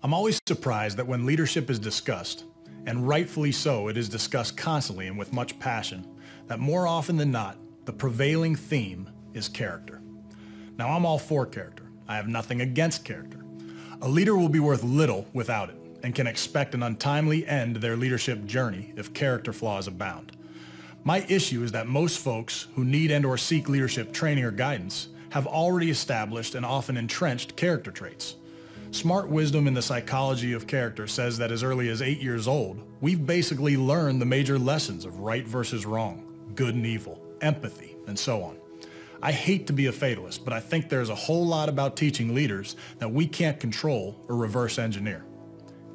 I'm always surprised that when leadership is discussed, and rightfully so, it is discussed constantly and with much passion, that more often than not, the prevailing theme is character. Now, I'm all for character. I have nothing against character. A leader will be worth little without it, and can expect an untimely end to their leadership journey if character flaws abound. My issue is that most folks who need and/or seek leadership training or guidance have already established and often entrenched character traits. Smart wisdom in the psychology of character says that as early as 8 years old, we've basically learned the major lessons of right versus wrong, good and evil, empathy, and so on. I hate to be a fatalist, but I think there's a whole lot about teaching leaders that we can't control or reverse engineer.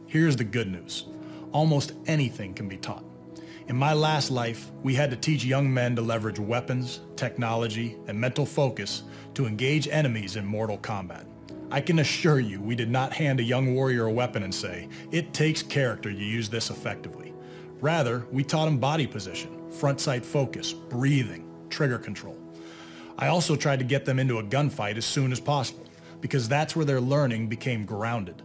Here's the good news. Almost anything can be taught. In my last life, we had to teach young men to leverage weapons, technology, and mental focus to engage enemies in mortal combat. I can assure you we did not hand a young warrior a weapon and say, "It takes character to use this effectively." Rather, we taught him body position, front sight focus, breathing, trigger control. I also tried to get them into a gunfight as soon as possible, because that's where their learning became grounded.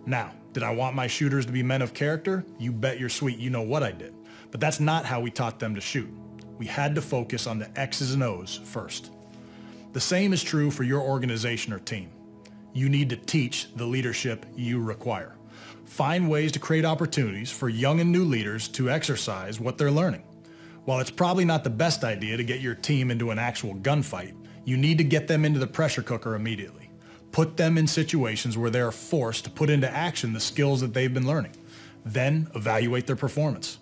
Now, did I want my shooters to be men of character? You bet your sweet you know what I did. But that's not how we taught them to shoot. We had to focus on the X's and O's first. The same is true for your organization or team. You need to teach the leadership you require. Find ways to create opportunities for young and new leaders to exercise what they're learning. While it's probably not the best idea to get your team into an actual gunfight, you need to get them into the pressure cooker immediately. Put them in situations where they are forced to put into action the skills that they've been learning. Then evaluate their performance.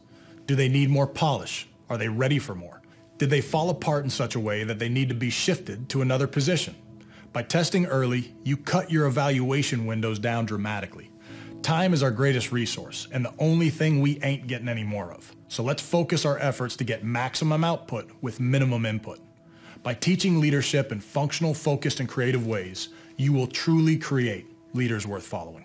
Do they need more polish? Are they ready for more? Did they fall apart in such a way that they need to be shifted to another position? By testing early, you cut your evaluation windows down dramatically. Time is our greatest resource and the only thing we ain't getting any more of. So let's focus our efforts to get maximum output with minimum input. By teaching leadership in functional, focused, and creative ways, you will truly create leaders worth following.